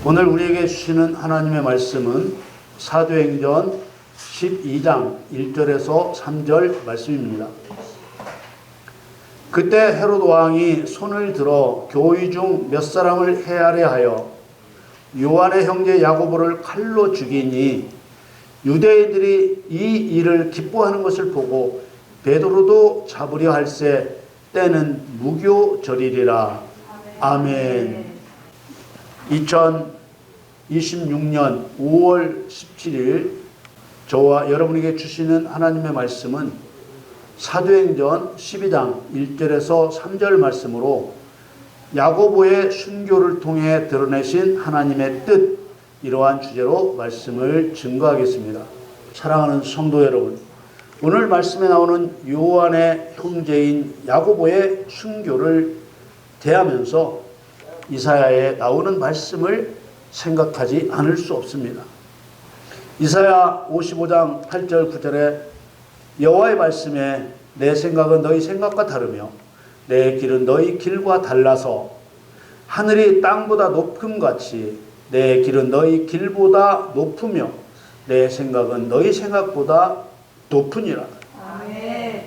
오늘 우리에게 주시는 하나님의 말씀은 사도행전 12장 1절에서 3절 말씀입니다. 그때 헤롯 왕이 손을 들어 교의 중 몇 사람을 해하려 하여 요한의 형제 야고보를 칼로 죽이니 유대인들이 이 일을 기뻐하는 것을 보고 베드로도 잡으려 할새 때는 무교절이리라. 아멘. 2026년 5월 17일 저와 여러분에게 주시는 하나님의 말씀은 사도행전 12장 1절에서 3절 말씀으로 야고보의 순교를 통해 드러내신 하나님의 뜻, 이러한 주제로 말씀을 증거하겠습니다. 사랑하는 성도 여러분, 오늘 말씀에 나오는 요한의 형제인 야고보의 순교를 대하면서 이사야에 나오는 말씀을 생각하지 않을 수 없습니다. 이사야 55장 8절 9절에 여호와의 말씀에 내 생각은 너희 생각과 다르며 내 길은 너희 길과 달라서 하늘이 땅보다 높음같이 내 길은 너희 길보다 높으며 내 생각은 너희 생각보다 높으니라. 아멘.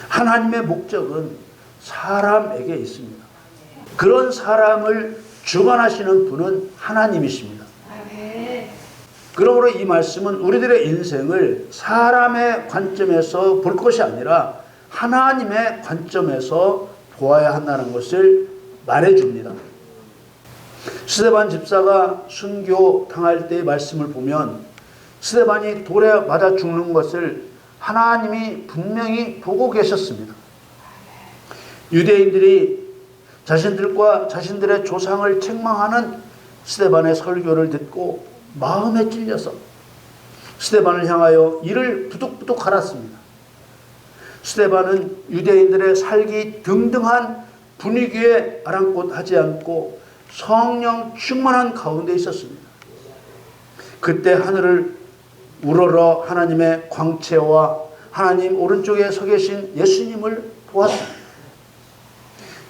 하나님의 목적은 사람에게 있습니다. 그런 사람을 주관하시는 분은 하나님이십니다. 아멘. 그러므로 이 말씀은 우리들의 인생을 사람의 관점에서 볼 것이 아니라 하나님의 관점에서 보아야 한다는 것을 말해줍니다. 스데반 집사가 순교 당할 때의 말씀을 보면 스데반이 돌에 맞아 죽는 것을 하나님이 분명히 보고 계셨습니다. 유대인들이 자신들과 자신들의 조상을 책망하는 스데반의 설교를 듣고 마음에 찔려서 스데반을 향하여 이를 부득부득 갈았습니다. 스데반은 유대인들의 살기 등등한 분위기에 아랑곳하지 않고 성령 충만한 가운데 있었습니다. 그때 하늘을 우러러 하나님의 광채와 하나님 오른쪽에 서 계신 예수님을 보았습니다.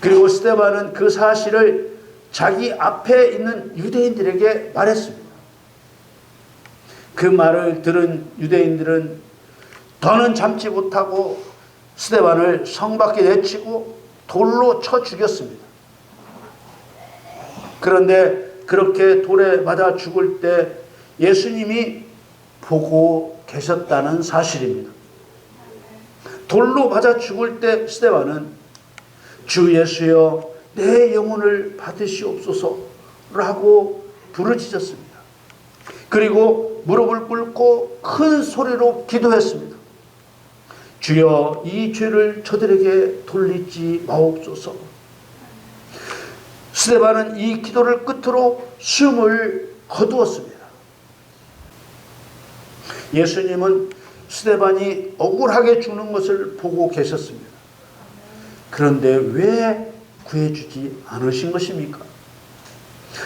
그리고 스데반은 그 사실을 자기 앞에 있는 유대인들에게 말했습니다. 그 말을 들은 유대인들은 더는 참지 못하고 스데반을 성 밖에 내치고 돌로 쳐 죽였습니다. 그런데 그렇게 돌에 맞아 죽을 때 예수님이 보고 계셨다는 사실입니다. 돌로 맞아 죽을 때 스데반은 주 예수여 내 영혼을 받으시옵소서라고 부르짖었습니다. 그리고 무릎을 꿇고 큰 소리로 기도했습니다. 주여 이 죄를 저들에게 돌리지 마옵소서. 스데반은 이 기도를 끝으로 숨을 거두었습니다. 예수님은 스데반이 억울하게 죽는 것을 보고 계셨습니다. 그런데 왜 구해주지 않으신 것입니까?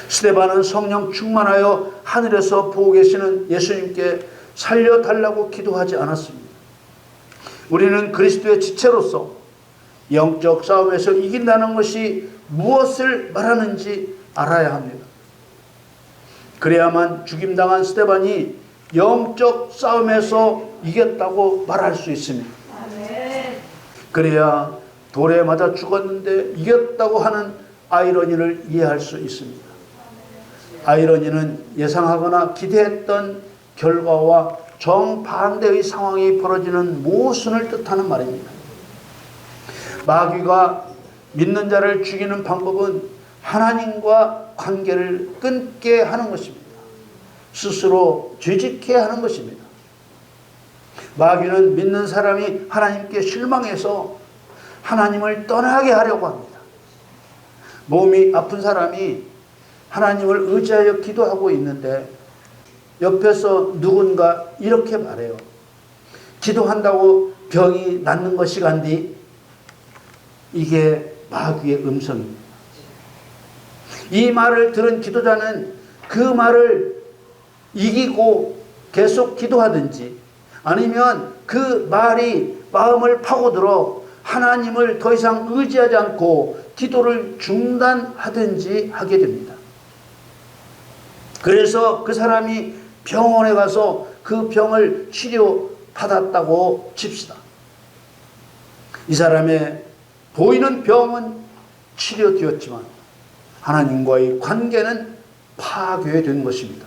스데반은 성령 충만하여 하늘에서 보고 계시는 예수님께 살려달라고 기도하지 않았습니다. 우리는 그리스도의 지체로서 영적 싸움에서 이긴다는 것이 무엇을 말하는지 알아야 합니다. 그래야만 죽임당한 스데반이 영적 싸움에서 이겼다고 말할 수 있습니다. 그래야 돌에 맞아 죽었는데 이겼다고 하는 아이러니를 이해할 수 있습니다. 아이러니는 예상하거나 기대했던 결과와 정반대의 상황이 벌어지는 모순을 뜻하는 말입니다. 마귀가 믿는 자를 죽이는 방법은 하나님과 관계를 끊게 하는 것입니다. 스스로 죄짓게 하는 것입니다. 마귀는 믿는 사람이 하나님께 실망해서 하나님을 떠나게 하려고 합니다. 몸이 아픈 사람이 하나님을 의지하여 기도하고 있는데 옆에서 누군가 이렇게 말해요. 기도한다고 병이 낫는 것이간디. 이게 마귀의 음성입니다. 이 말을 들은 기도자는 그 말을 이기고 계속 기도하든지 아니면 그 말이 마음을 파고들어 하나님을 더 이상 의지하지 않고 기도를 중단하든지 하게 됩니다. 그래서 그 사람이 병원에 가서 그 병을 치료받았다고 칩시다. 이 사람의 보이는 병은 치료되었지만 하나님과의 관계는 파괴된 것입니다.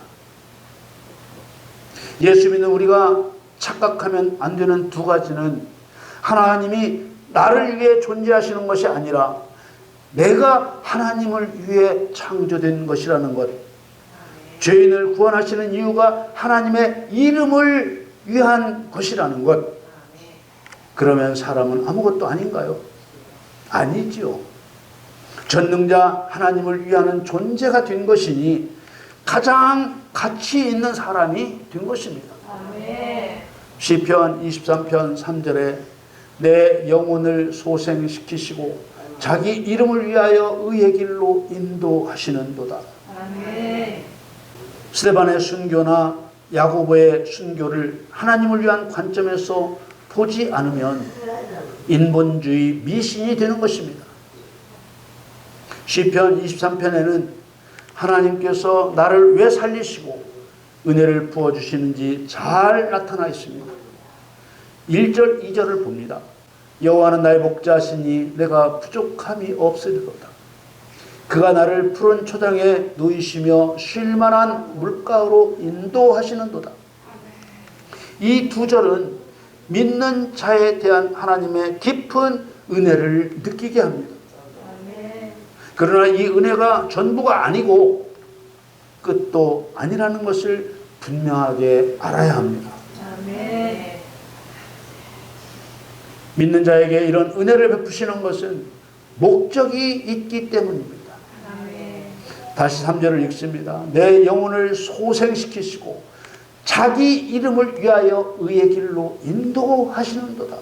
예수 믿는 우리가 착각하면 안 되는 두 가지는 하나님이 나를 위해 존재하시는 것이 아니라 내가 하나님을 위해 창조된 것이라는 것. 죄인을 구원하시는 이유가 하나님의 이름을 위한 것이라는 것. 그러면 사람은 아무것도 아닌가요? 아니지요. 전능자 하나님을 위하는 존재가 된 것이니 가장 가치 있는 사람이 된 것입니다. 시편 23편 3절에 내 영혼을 소생시키시고 자기 이름을 위하여 의의 길로 인도하시는도다. 스데반의 순교나 야고보의 순교를 하나님을 위한 관점에서 보지 않으면 인본주의 미신이 되는 것입니다. 시편 23편에는 하나님께서 나를 왜 살리시고 은혜를 부어주시는지 잘 나타나 있습니다. 1절 2절을 봅니다. 여호와는 나의 목자시니 내가 부족함이 없으리로다. 그가 나를 푸른 초장에 누이시며 쉴만한 물가로 인도하시는도다. 이 두 절은 믿는 자에 대한 하나님의 깊은 은혜를 느끼게 합니다. 그러나 이 은혜가 전부가 아니고 끝도 아니라는 것을 분명하게 알아야 합니다. 믿는 자에게 이런 은혜를 베푸시는 것은 목적이 있기 때문입니다. 다시 3절을 읽습니다. 내 영혼을 소생시키시고 자기 이름을 위하여 의의 길로 인도하시는도다.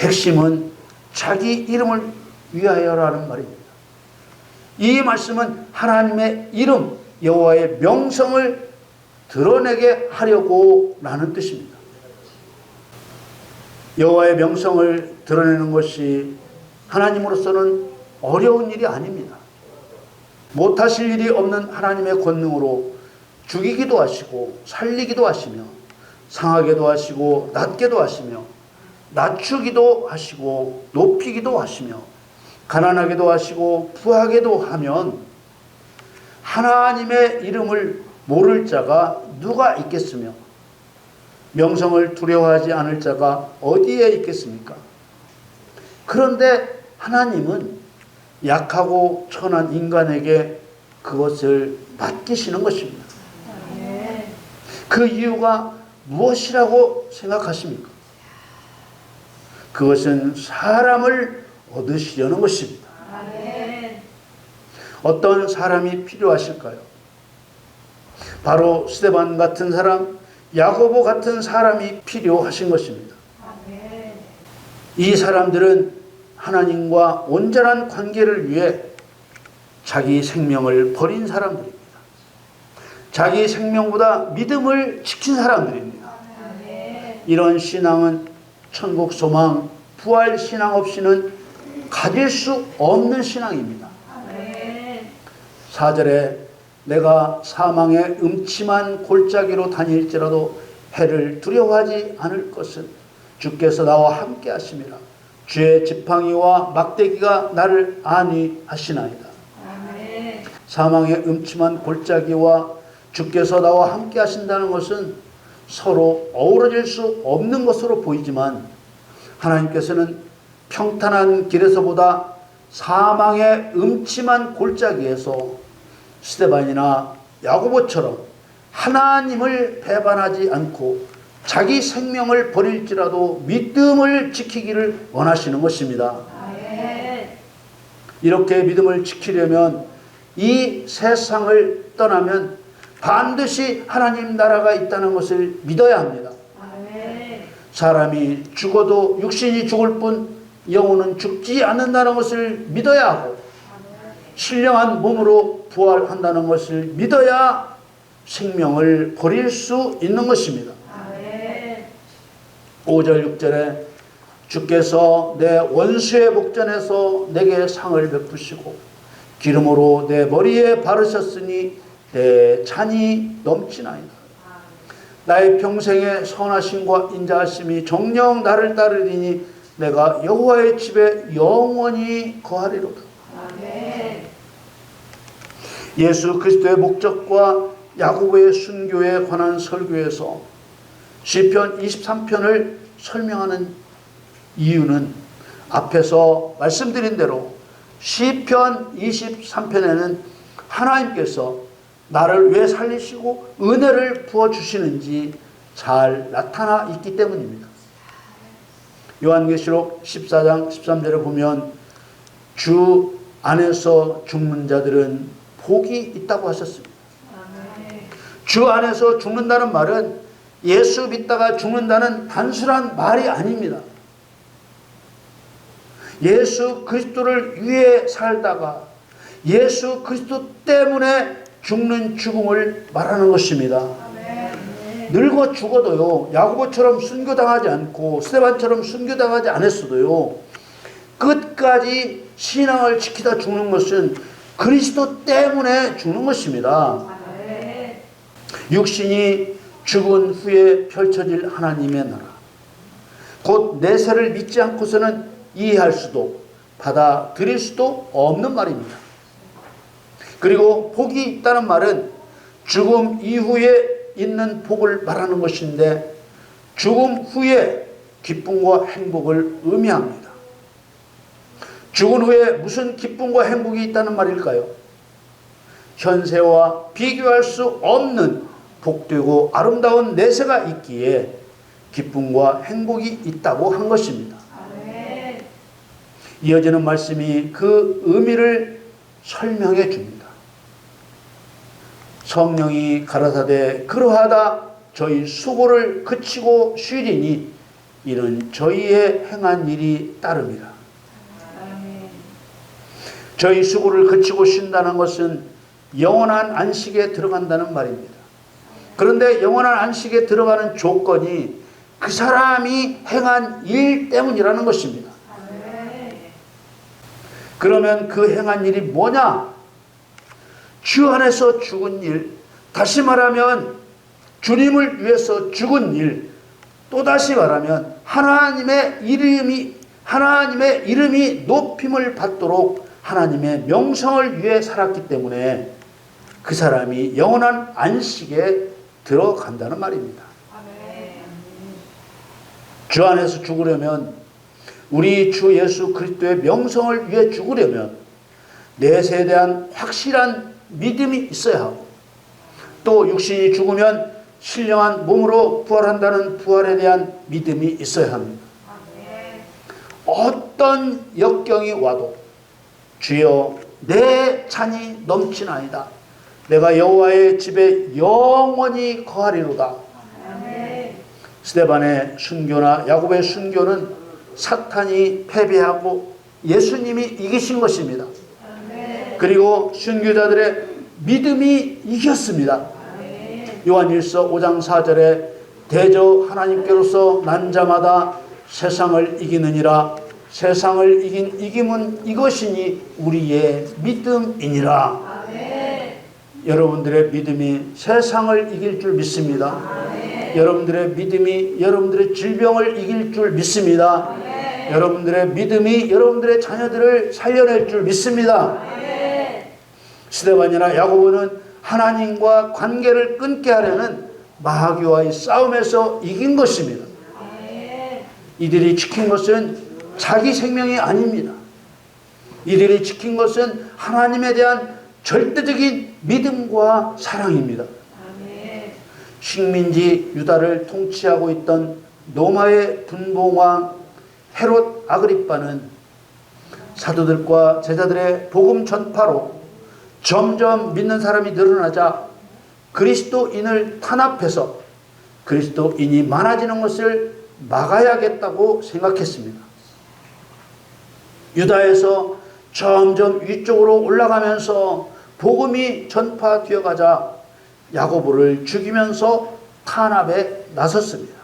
핵심은 자기 이름을 위하여라는 말입니다. 이 말씀은 하나님의 이름, 여호와의 명성을 드러내게 하려고 라는 뜻입니다. 여호와의 명성을 드러내는 것이 하나님으로서는 어려운 일이 아닙니다. 못하실 일이 없는 하나님의 권능으로 죽이기도 하시고 살리기도 하시며 상하게도 하시고 낮게도 하시며 낮추기도 하시고 높이기도 하시며 가난하게도 하시고 부하게도 하면 하나님의 이름을 모를 자가 누가 있겠으며 명성을 두려워하지 않을 자가 어디에 있겠습니까? 그런데 하나님은 약하고 천한 인간에게 그것을 맡기시는 것입니다. 그 이유가 무엇이라고 생각하십니까? 그것은 사람을 얻으시려는 것입니다. 어떤 사람이 필요하실까요? 바로 스데반 같은 사람, 야고보 같은 사람이 필요하신 것입니다. 이 사람들은 하나님과 온전한 관계를 위해 자기 생명을 버린 사람들입니다. 자기 생명보다 믿음을 지킨 사람들입니다. 이런 신앙은 천국 소망, 부활 신앙 없이는 가질 수 없는 신앙입니다. 4절에 내가 사망의 음침한 골짜기로 다닐지라도 해를 두려워하지 않을 것은 주께서 나와 함께 하심이라. 주의 지팡이와 막대기가 나를 안위하시나이다. 사망의 음침한 골짜기와 주께서 나와 함께 하신다는 것은 서로 어우러질 수 없는 것으로 보이지만 하나님께서는 평탄한 길에서보다 사망의 음침한 골짜기에서 스데반이나 야고보처럼 하나님을 배반하지 않고 자기 생명을 버릴지라도 믿음을 지키기를 원하시는 것입니다. 이렇게 믿음을 지키려면 이 세상을 떠나면 반드시 하나님 나라가 있다는 것을 믿어야 합니다. 사람이 죽어도 육신이 죽을 뿐 영혼은 죽지 않는다는 것을 믿어야 하고 신령한 몸으로 부활한다는 것을 믿어야 생명을 버릴 수 있는 것입니다. 5절 6절에 주께서 내 원수의 목전에서 내게 상을 베푸시고 기름으로 내 머리에 바르셨으니 내 잔이 넘치나이다. 나의 평생의 선하심과 인자하심이 정녕 나를 따르리니 내가 여호와의 집에 영원히 거하리로다. 아멘. 예수 그리스도의 목적과 야고보의 순교에 관한 설교에서 시편 23편을 설명하는 이유는 앞에서 말씀드린 대로 시편 23편에는 하나님께서 나를 왜 살리시고 은혜를 부어주시는지 잘 나타나 있기 때문입니다. 요한계시록 14장 13절에 보면 주 안에서 죽는 자들은 복이 있다고 하셨습니다. 주 안에서 죽는다는 말은 예수 믿다가 죽는다는 단순한 말이 아닙니다. 예수 그리스도를 위해 살다가 예수 그리스도 때문에 죽는 죽음을 말하는 것입니다. 늙어 죽어도요, 야고보처럼 순교당하지 않고 스데반처럼 순교당하지 않았어도요, 끝까지 신앙을 지키다 죽는 것은 그리스도 때문에 죽는 것입니다. 육신이 죽은 후에 펼쳐질 하나님의 나라, 곧 내세를 믿지 않고서는 이해할 수도 받아들일 수도 없는 말입니다. 그리고 복이 있다는 말은 죽음 이후에 있는 복을 말하는 것인데 죽음 후에 기쁨과 행복을 의미합니다. 죽은 후에 무슨 기쁨과 행복이 있다는 말일까요? 현세와 비교할 수 없는 복되고 아름다운 내세가 있기에 기쁨과 행복이 있다고 한 것입니다. 이어지는 말씀이 그 의미를 설명해 줍니다. 성령이 가라사대 그러하다 저희 수고를 그치고 쉬리니 이는 저희의 행한 일이 따름이라. 저희 수고를 그치고 쉰다는 것은 영원한 안식에 들어간다는 말입니다. 그런데 영원한 안식에 들어가는 조건이 그 사람이 행한 일 때문이라는 것입니다. 그러면 그 행한 일이 뭐냐? 주 안에서 죽은 일, 다시 말하면 주님을 위해서 죽은 일, 또다시 말하면 하나님의 이름이 높임을 받도록 하나님의 명성을 위해 살았기 때문에 그 사람이 영원한 안식에 들어간다는 말입니다. 주 안에서 죽으려면, 우리 주 예수 그리스도의 명성을 위해 죽으려면 내세에 대한 확실한 믿음이 있어야 하고, 또 육신이 죽으면 신령한 몸으로 부활한다는 부활에 대한 믿음이 있어야 합니다. 어떤 역경이 와도 주여 내 잔이 넘치나이다, 내가 여호와의 집에 영원히 거하리로다. 스데반의 순교나 야고보의 순교는 사탄이 패배하고 예수님이 이기신 것입니다. 그리고 순교자들의 믿음이 이겼습니다. 요한일서 5장 4절에 대저 하나님께로서 난 자마다 세상을 이기느니라. 세상을 이긴 이김은 이것이니 우리의 믿음이니라. 여러분들의 믿음이 세상을 이길 줄 믿습니다. 여러분들의 믿음이 여러분들의 질병을 이길 줄 믿습니다. 여러분들의 믿음이 여러분들의 자녀들을 살려낼 줄 믿습니다. 스데반이나 야고보는 하나님과 관계를 끊게 하려는 마귀와의 싸움에서 이긴 것입니다. 이들이 지킨 것은 자기 생명이 아닙니다. 이들이 지킨 것은 하나님에 대한 절대적인 믿음과 사랑입니다. 식민지 유다를 통치하고 있던 로마의 분봉왕 헤롯 아그리빠는 사도들과 제자들의 복음 전파로 점점 믿는 사람이 늘어나자 그리스도인을 탄압해서 그리스도인이 많아지는 것을 막아야겠다고 생각했습니다. 유다에서 점점 위쪽으로 올라가면서 복음이 전파되어 가자 야고보를 죽이면서 탄압에 나섰습니다.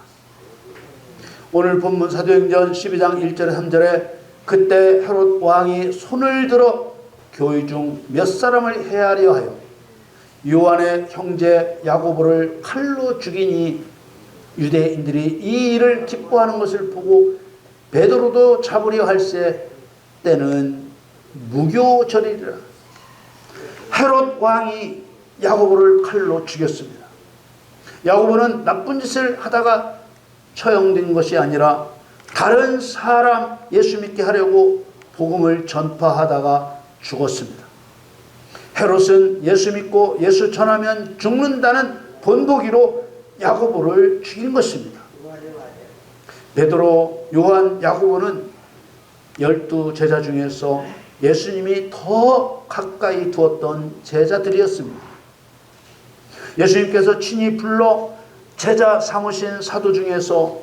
오늘 본문 사도행전 12장 1절에 3절에 그때 헤롯 왕이 손을 들어 교회 중 몇 사람을 해하려 하여 요한의 형제 야고보를 칼로 죽이니 유대인들이 이 일을 기뻐하는 것을 보고 베드로도 잡으려 할세 때는 무교절이라. 헤롯 왕이 야고보를 칼로 죽였습니다. 야고보는 나쁜 짓을 하다가 처형된 것이 아니라 다른 사람 예수 믿게 하려고 복음을 전파하다가 죽었습니다. 헤롯은 예수 믿고 예수 전하면 죽는다는 본보기로 야고보를 죽인 것입니다. 베드로, 요한, 야고보는 12 제자 중에서 예수님이 더 가까이 두었던 제자들이었습니다. 예수님께서 친히 불러 제자 삼으신 사도 중에서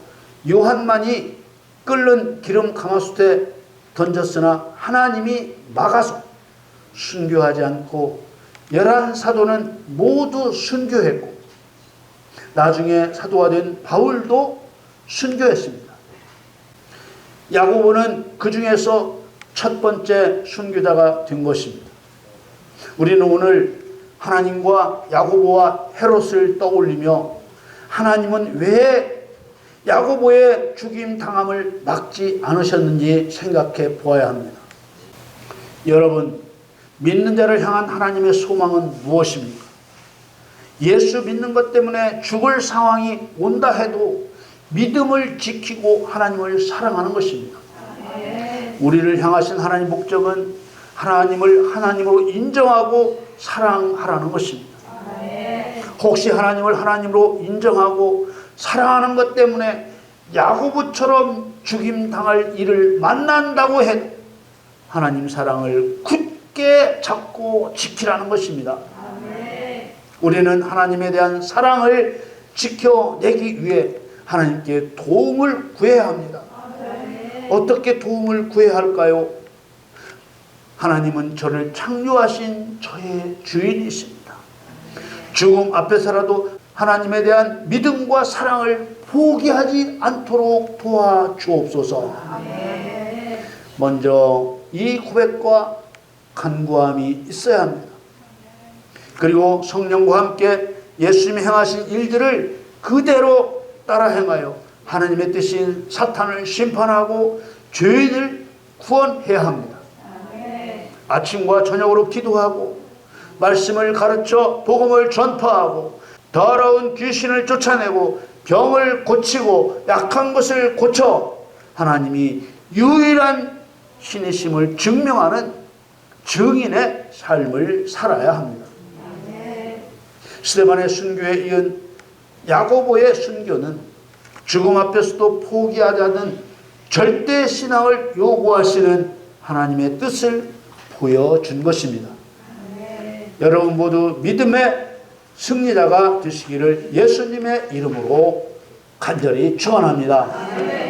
요한만이 끓는 기름 가마솥에 던졌으나 하나님이 막아서 순교하지 않고 11사도는 모두 순교했고 나중에 사도가 된 바울도 순교했습니다. 야고보는 그 중에서 첫 번째 순교자가 된 것입니다. 우리는 오늘 하나님과 야고보와 헤롯을 떠올리며 하나님은 왜 야고보의 죽임 당함을 막지 않으셨는지 생각해 보아야 합니다. 여러분, 믿는 자를 향한 하나님의 소망은 무엇입니까? 예수 믿는 것 때문에 죽을 상황이 온다 해도 믿음을 지키고 하나님을 사랑하는 것입니다. 우리를 향하신 하나님의 목적은 하나님을 하나님으로 인정하고 사랑하라는 것입니다. 혹시 하나님을 하나님으로 인정하고 사랑하는 것 때문에 야고보처럼 죽임 당할 일을 만난다고 해도 하나님 사랑을 굳게 잡고 지키라는 것입니다. 우리는 하나님에 대한 사랑을 지켜내기 위해 하나님께 도움을 구해야 합니다. 어떻게 도움을 구해야 할까요? 하나님은 저를 창조하신 저의 주인이십니다. 죽음 앞에서라도 하나님에 대한 믿음과 사랑을 포기하지 않도록 도와주옵소서. 먼저 이 고백과 간구함이 있어야 합니다. 그리고 성령과 함께 예수님이 행하신 일들을 그대로 따라 행하여 하나님의 뜻인 사탄을 심판하고 죄인을 구원해야 합니다. 아침과 저녁으로 기도하고 말씀을 가르쳐 복음을 전파하고 더러운 귀신을 쫓아내고 병을 고치고 약한 것을 고쳐 하나님이 유일한 신이심을 증명하는 증인의 삶을 살아야 합니다. 스데반의 순교에 이은 야고보의 순교는 죽음 앞에서도 포기하지 않는 절대 신앙을 요구하시는 하나님의 뜻을 보여준 것입니다. 여러분 모두 믿음의 승리자가 되시기를 예수님의 이름으로 간절히 축원합니다.